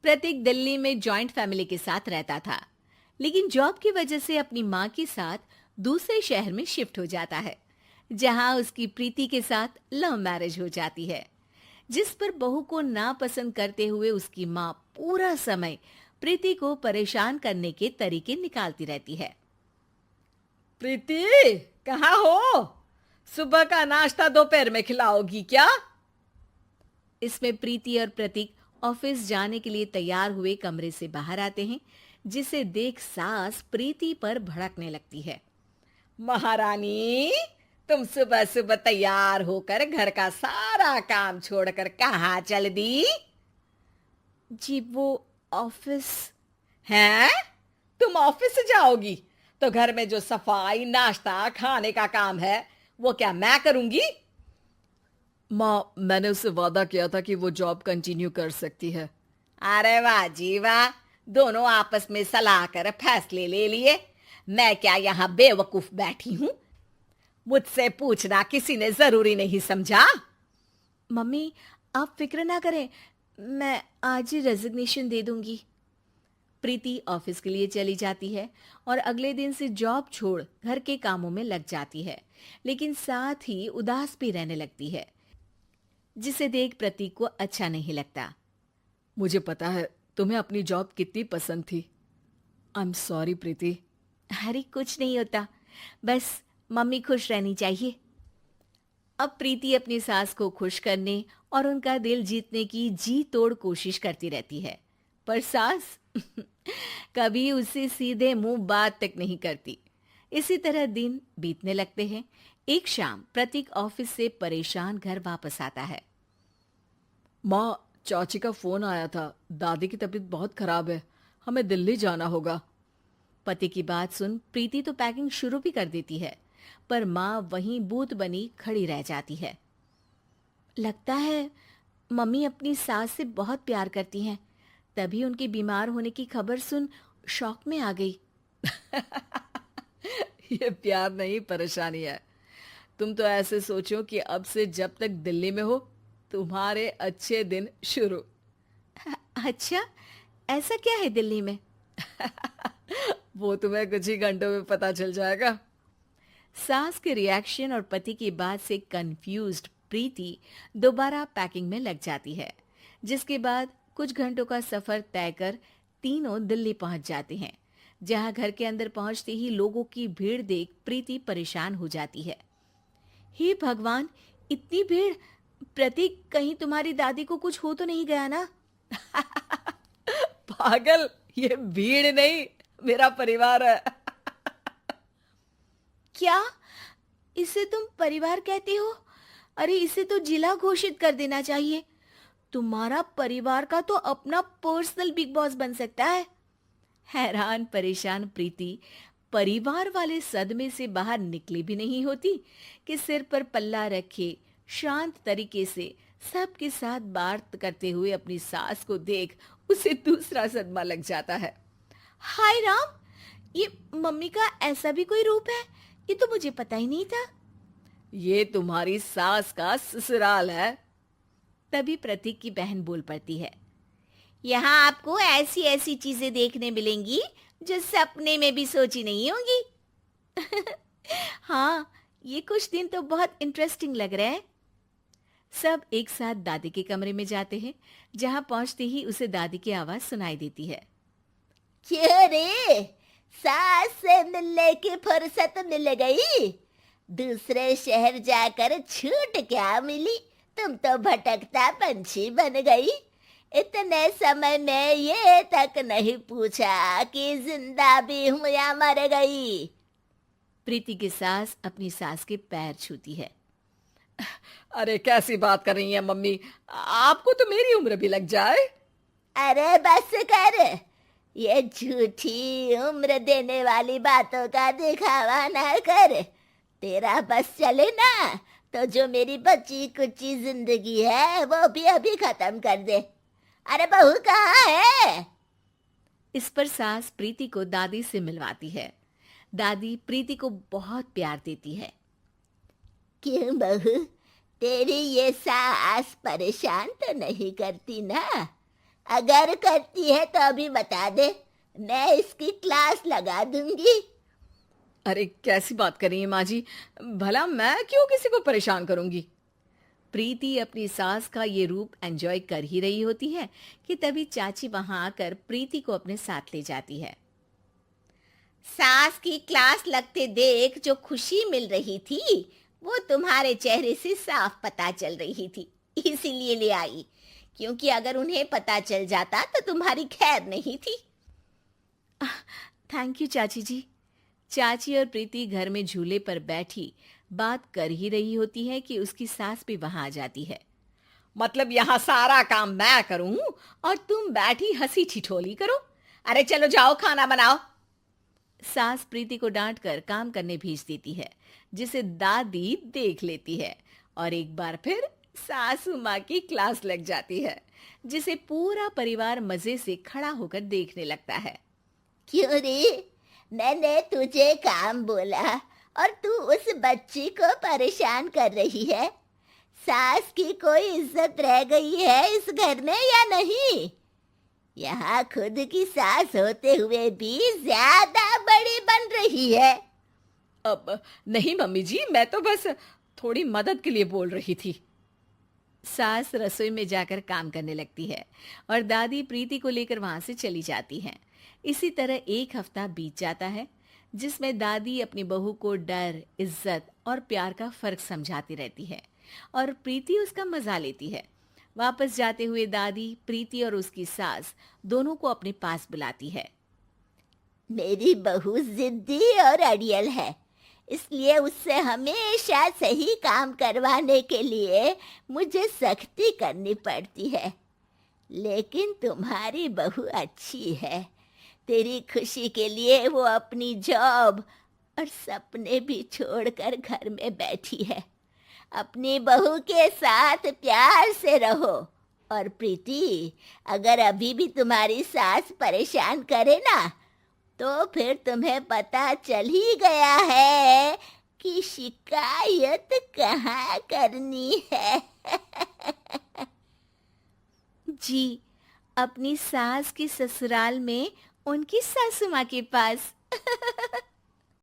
प्रतीक दिल्ली में joint family के साथ रहता था, लेकिन जॉब की वजह से अपनी माँ के साथ दूसरे शहर में शिफ्ट हो जाता है, जहाँ उसकी प्रीति के साथ लव मैरिज हो जाती है, जिस पर बहू को नापसंद करते हुए उसकी माँ पूरा समय प्रीति को परेशान करने के तरीके निकालती रहती है। प्रीति, कहाँ हो? सुबह का नाश्ता दोपहर में खिलाओगी क्या? इसमें प्रीति और प्रतीक ऑफिस जाने के लिए तैयार हुए कमरे से बाहर आते हैं, जिसे देख सास प्रीति पर भड़कने लगती है। महारानी, तुम सुबह सुबह तैयार होकर घर का सारा काम छोड़कर कहाँ चल दी? जी वो ऑफिस। हैं? तुम ऑफिस जाओगी तो घर में जो सफाई, नाश्ता, खाने का काम है वो क्या मैं करूंगी? माँ, मैंने उससे वादा किया था कि वो जॉब कंटिन्यू कर सकती है। अरे वाह जी वाह, दोनों आपस में सलाह कर फैसले ले लिए। मैं क्या यहाँ बेवकूफ बैठी हूँ? मुझसे पूछना किसी ने जरूरी नहीं समझा? मम्मी, आप फिक्र ना करें, मैं आज ही रेजिग्नेशन दे दूंगी। प्रीति ऑफिस के लिए चली जाती है और अगले दिन से जॉब छोड़ घर के कामों में लग जाती है, लेकिन साथ ही उदास भी रहने लगती है, जिसे देख प्रतीक को अच्छा नहीं लगता। मुझे पता है तुम्हें अपनी जॉब कितनी पसंद थी। आई एम सॉरी प्रीति। अरे कुछ नहीं होता, बस मम्मी खुश रहनी चाहिए। अब प्रीति अपनी सास को खुश करने और उनका दिल जीतने की जी तोड़ कोशिश करती रहती है, पर सास कभी उससे सीधे मुंह बात तक नहीं करती। इसी तरह दिन बीतने लगते हैं। एक शाम प्रतीक ऑफिस से परेशान घर वापस आता है। माँ, चाची का फोन आया था। दादी की तबीयत बहुत खराब है, हमें दिल्ली जाना होगा। पति की बात सुन प्रीति तो पैकिंग शुरू भी कर देती है, पर माँ वहीं बूत बनी खड़ी रह जाती है। लगता है मम्मी अपनी सास से बहुत प्यार करती हैं, तभी उनके बीमार होने की खबर सुन शॉक में आ गई। ये प्यार नहीं, परेशानी है। तुम तो ऐसे सोचो कि अब से जब तक दिल्ली में हो तुम्हारे अच्छे दिन शुरू। अच्छा, ऐसा क्या है दिल्ली में? वो तुम्हें कुछ ही घंटों में पता चल जाएगा। सास के रिएक्शन और पति की बात से कंफ्यूज्ड प्रीति दोबारा पैकिंग में लग जाती है, जिसके बाद कुछ घंटों का सफर तय कर तीनों दिल्ली पहुंच जाते हैं, जहां घर के अंदर पहुंचते ही लोगों की भीड़ देख प्रीति परेशान हो जाती है। हे भगवान, इतनी भीड़! प्रतीक, कहीं तुम्हारी दादी को कुछ हो तो नहीं गया ना? पागल, ये भीड़ नहीं, मेरा परिवार है। क्या इसे तुम परिवार कहते हो? अरे इसे तो जिला घोषित कर देना चाहिए। तुम्हारा परिवार का तो अपना पर्सनल बिग बॉस बन सकता है। हैरान परेशान प्रीति परिवार वाले सदमे से बाहर निकली भी नहीं होती कि सिर पर पल्ला रखे शांत तरीके से सबके साथ बात करते हुए अपनी सास को देख उसे दूसरा सदमा लग जाता है। हाय राम, ये मम्मी का ऐसा भी कोई रूप है? ये तो मुझे पता ही नहीं था। ये तुम्हारी सास का ससुराल है। तभी प्रतीक की बहन बोल पड़ती है। यहाँ आपको ऐसी ऐसी चीजें देखने मिलेंगी जो सपने में भी सोची नहीं होंगी। हाँ, ये कुछ दिन तो बहुत इंटरेस्टिंग लग रहे हैं। सब एक साथ दादी के कमरे में जाते हैं, जहां पहुंचते ही उसे दादी की आवाज सुनाई देती है। क्यों रे, सास से मिलने की फुर्सत मिल गई? दूसरे शहर जाकर छूट क्या मिली? तुम तो भटकता पंछी बन गई। इतने समय में ये तक नहीं पूछा कि जिंदा भी हूं या मर गई। प्रीति की सास अपनी सास के पैर छूती है। अरे कैसी बात कर रही है मम्मी, आपको तो मेरी उम्र भी लग जाए। अरे बस कर, ये झूठी उम्र देने वाली बातों का दिखावा ना कर। तेरा बस चले ना तो जो मेरी बची कुची जिंदगी है वो भी अभी खत्म कर दे। अरे बहू कहाँ है? इस पर सास प्रीति को दादी से मिलवाती है। दादी प्रीति को बहुत प्यार देती है। क्यों बहू, तेरी ये सास परेशान तो नहीं करती ना? अगर करती है तो अभी बता दे, मैं इसकी क्लास लगा दूंगी। अरे कैसी बात कर रही हैं माँ जी, भला मैं क्यों किसी को परेशान करूंगी। प्रीति अपनी सास का ये रूप एंजॉय कर ही रही होती है कि तभी चाची वहां आकर प्रीति को अपने साथ ले जाती है। सास की क्लास लगते देख जो खुशी मिल रही थी वो तुम्हारे चेहरे से साफ पता चल रही थी, इसीलिए ले आई, क्योंकि अगर उन्हें पता चल जाता तो तुम्हारी खैर नहीं थी। थैंक यू चाची जी। चाची और प्रीति घर में झूले पर बैठी बात कर ही रही होती है कि उसकी सास भी वहां आ जाती है। मतलब यहाँ सारा काम मैं करूं और तुम बैठी हंसी ठिठोली करो? अरे चलो जाओ, खाना बनाओ। सास प्रीति को डांट कर काम करने भेज देती है, जिसे दादी देख लेती है और एक बार फिर सासू माँ की क्लास लग जाती है, जिसे पूरा परिवार मजे से खड़ा होकर देखने लगता है। क्यों रे, मैंने तुझे काम बोला और तू उस बच्ची को परेशान कर रही है? सास की कोई इज्जत रह गई है इस घर में या नहीं? यहाँ खुद की सास होते हुए भी ज्यादा बड़ी बन रही है। अब नहीं मम्मी जी, मैं तो बस थोड़ी मदद के लिए बोल रही थी। सास रसोई में जाकर काम करने लगती है और दादी प्रीति को लेकर वहां से चली जाती हैं। इसी तरह एक हफ्ता बीत जाता है, जिसमें दादी अपनी बहू को डर, इज्जत और प्यार का फर्क समझाती रहती है और प्रीति उसका मजा लेती है। वापस जाते हुए दादी प्रीति और उसकी सास दोनों को अपने पास बुलाती है। मेरी बहू जिद्दी और अड़ियल है, इसलिए उससे हमेशा सही काम करवाने के लिए मुझे सख्ती करनी पड़ती है। लेकिन तुम्हारी बहू अच्छी है, तेरी खुशी के लिए वो अपनी जॉब और सपने भी छोड़कर घर में बैठी है। अपनी बहू के साथ प्यार से रहो। और प्रीति, अगर अभी भी तुम्हारी सास परेशान करे ना, तो फिर तुम्हें पता चल ही गया है कि शिकायत कहाँ करनी है। जी, अपनी सास की ससुराल में उनकी सासू माँ के पास।